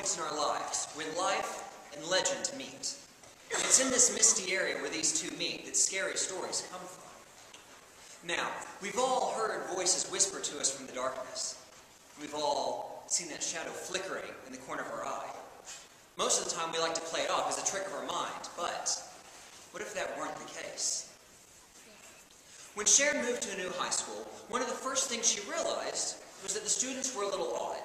points in our lives when life and legend meet. And it's in this misty area where these two meet that scary stories come from. Now, we've all heard voices whisper to us from the darkness. We've all seen that shadow flickering in the corner of our eye. Most of the time we like to play it off as a trick of our mind, but what if that weren't the case? When Sharon moved to a new high school, one of the first things she realized was that the students were a little odd.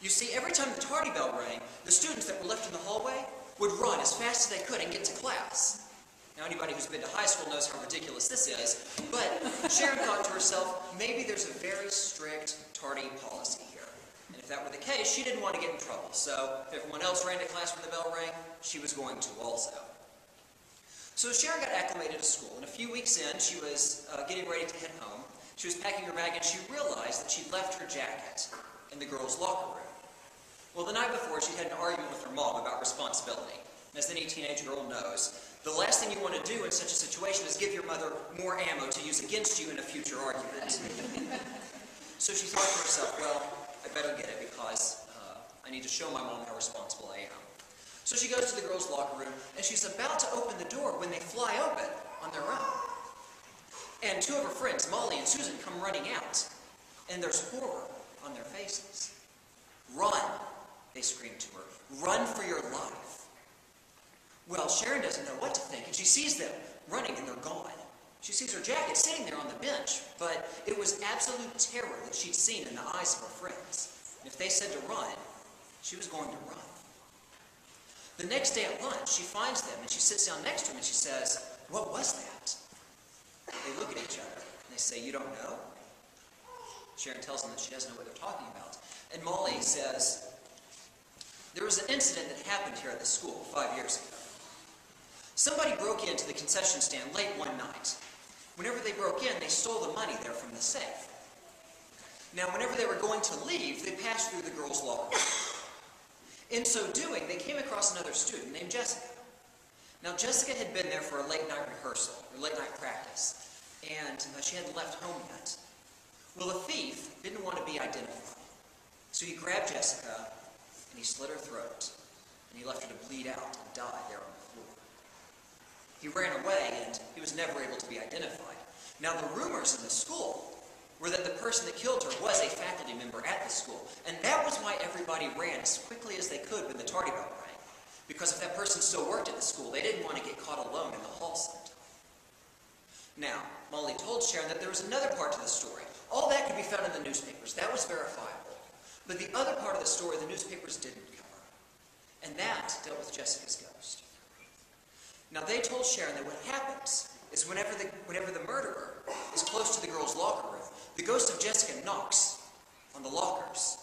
You see, every time the tardy bell rang, the students that were left in the hallway would run as fast as they could and get to class. Now, anybody who's been to high school knows how ridiculous this is, but Sharon thought to herself, maybe there's a very strict tardy policy here. And if that were the case, she didn't want to get in trouble. So if everyone else ran to class when the bell rang, she was going to also. So Sharon got acclimated to school, and a few weeks in, she was getting ready to head home. She was packing her bag, and she realized that she'd left her jacket in the girls' locker room. Well, the night before, she had an argument with her mom about responsibility. And as any teenage girl knows, the last thing you want to do in such a situation is give your mother more ammo to use against you in a future argument. So she thought to herself, well, I better get it because I need to show my mom how responsible I am. So she goes to the girls' locker room, and she's about to open the door when they fly open on their own. And two of her friends, Molly and Susan, come running out, and there's horror on their faces. "Run," they scream to her. "Run for your life." Well, Sharon doesn't know what to think, and she sees them running, and they're gone. She sees her jacket sitting there on the bench, but it was absolute terror that she'd seen in the eyes of her friends. And if they said to run, she was going to run. The next day at lunch, she finds them, and she sits down next to them, and she says, "What was that?" They look at each other, and they say, "You don't know?" Sharon tells them that she doesn't know what they're talking about. And Molly says, "There was an incident that happened here at the school 5 years ago. Somebody broke into the concession stand late one night. Whenever they broke in, they stole the money there from the safe. Now, whenever they were going to leave, they passed through the girls' locker room. In so doing, they came across another student named Jessica. Now, Jessica had been there for a late-night rehearsal, or late-night practice, and she hadn't left home yet. Well, the thief didn't want to be identified, so he grabbed Jessica, and he slit her throat, and he left her to bleed out and die there on the floor. He ran away, and he was never able to be identified. Now, the rumors in the school were that the person that killed her was a faculty member at the school, and that was why everybody ran as quickly as they could when the tardy bell rang. Because if that person still worked at the school, they didn't want to get caught alone in the hall sometime. Now, Molly told Sharon that there was another part to the story. All that could be found in the newspapers. That was verifiable. But the other part of the story the newspapers didn't cover. And that dealt with Jessica's ghost. Now, they told Sharon that what happens is whenever the murderer is close to the girls' locker room, the ghost of Jessica knocks on the lockers.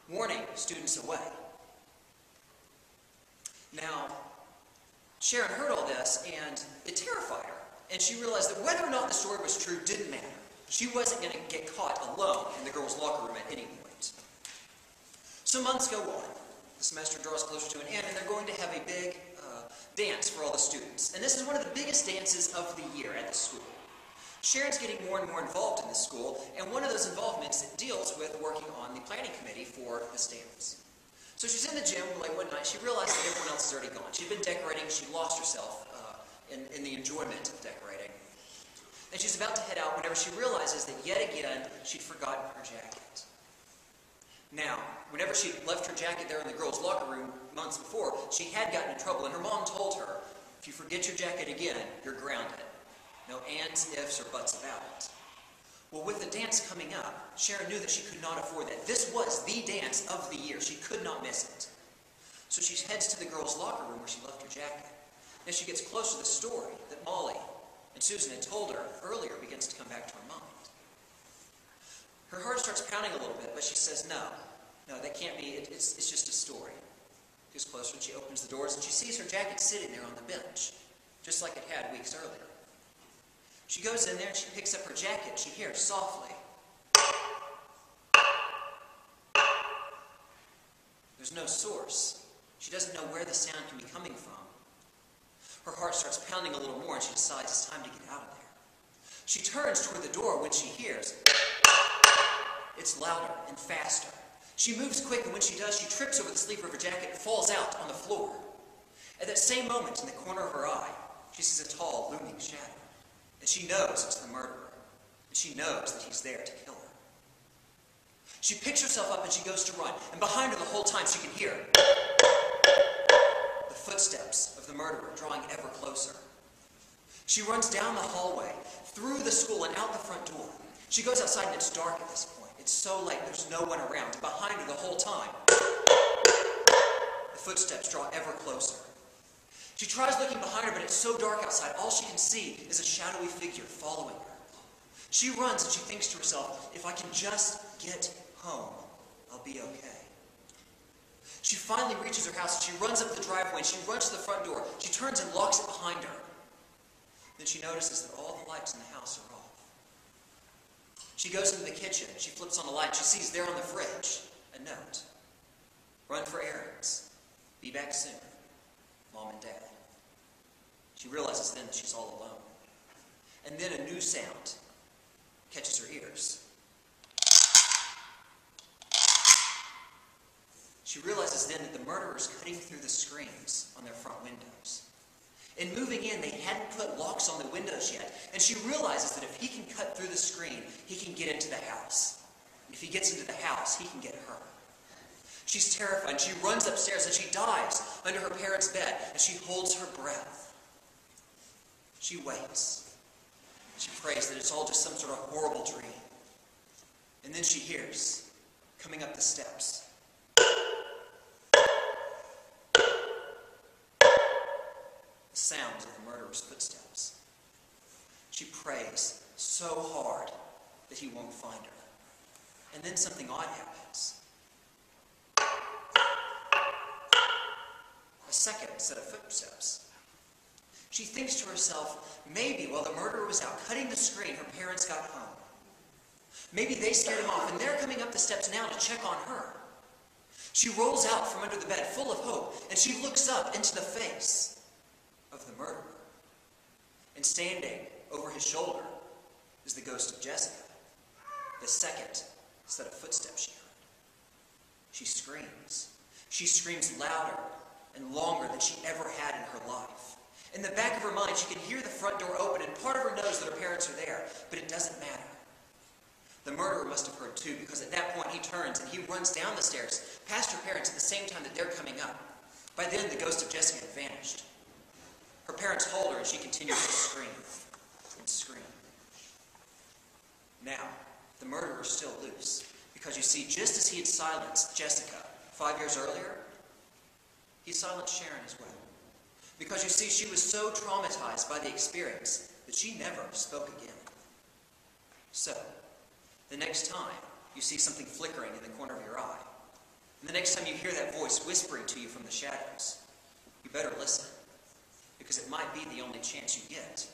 Warning, students away. Now, Sharon heard all this, and it terrified her. And she realized that whether or not the story was true didn't matter. She wasn't going to get caught alone in the girls' locker room at any point. So months go on. The semester draws closer to an end, and they're going to have a big dance for all the students. And this is one of the biggest dances of the year at the school. Sharon's getting more and more involved in the school, and one of those involvements deals with working on the planning committee for this dance. So she's in the gym late one night. She realized that everyone else is already gone. She'd been decorating. She'd lost herself in the enjoyment of decorating. And she's about to head out whenever she realizes that yet again she'd forgotten her jacket. Now, whenever she left her jacket there in the girls' locker room months before, she had gotten in trouble, and her mom told her, if you forget your jacket again, you're grounded. No ands, ifs, or buts about it. Well, with the dance coming up, Sharon knew that she could not afford that. This was the dance of the year. She could not miss it. So she heads to the girls' locker room where she left her jacket. As she gets close to the story that Molly and Susan had told her earlier begins to come back to her mind. Her heart starts pounding a little bit, but she says, no, that can't be. It's just a story. She gets closer and she opens the doors and she sees her jacket sitting there on the bench, just like it had weeks earlier. She goes in there and she picks up her jacket and she hears softly. There's no source. She doesn't know where the sound can be coming from. Her heart starts pounding a little more and she decides it's time to get out of there. She turns toward the door when she hears. It's louder and faster. She moves quick, and when she does, she trips over the sleeve of her jacket and falls out on the floor. At that same moment, in the corner of her eye, she sees a tall, looming shadow. And she knows it's the murderer. And she knows that he's there to kill her. She picks herself up and she goes to run. And behind her the whole time she can hear the footsteps of the murderer drawing ever closer. She runs down the hallway, through the school, and out the front door. She goes outside and it's dark at this point. It's so late, there's no one around. And behind her the whole time, the footsteps draw ever closer. She tries looking behind her, but it's so dark outside, all she can see is a shadowy figure following her. She runs and she thinks to herself, if I can just get home, I'll be okay. She finally reaches her house and she runs up the driveway and she runs to the front door. She turns and locks it behind her. Then she notices that all the lights in the house are off. She goes into the kitchen. She flips on the light. She sees there on the fridge a note. Run for errands. Be back soon. Mom and Dad. She realizes then that she's all alone. And then a new sound catches her ears. She realizes then that the murderer's cutting through the screens on their front windows. In moving in, they hadn't put locks on the windows yet, and she realizes that if he can cut through the screen, he can get into the house. And if he gets into the house, he can get her. She's terrified. She runs upstairs and she dives under her parents' bed, and she holds her breath. She waits. She prays that it's all just some sort of horrible dream. And then she hears, coming up the steps, the sounds of the murderer's footsteps. She prays so hard that he won't find her. And then something odd happens. A second set of footsteps. She thinks to herself, maybe while the murderer was out cutting the screen, her parents got home. Maybe they scared him off, and they're coming up the steps now to check on her. She rolls out from under the bed, full of hope, and she looks up into the face of the murderer. And standing over his shoulder is the ghost of Jessica, the second set of footsteps she heard. She screams. She screams louder and longer than she ever had in her life. In the back of her mind, she can hear the front door open, and part of her knows that her parents are there, but it doesn't matter. The murderer must have heard too, because at that point he turns and he runs down the stairs, past her parents at the same time that they're coming up. By then, the ghost of Jessica had vanished. Her parents hold her and she continues to scream and scream. Now, the murderer is still loose, because you see, just as he had silenced Jessica 5 years earlier, he silenced Sharon as well. Because you see, she was so traumatized by the experience that she never spoke again. So, the next time you see something flickering in the corner of your eye, and the next time you hear that voice whispering to you from the shadows, you better listen, because it might be the only chance you get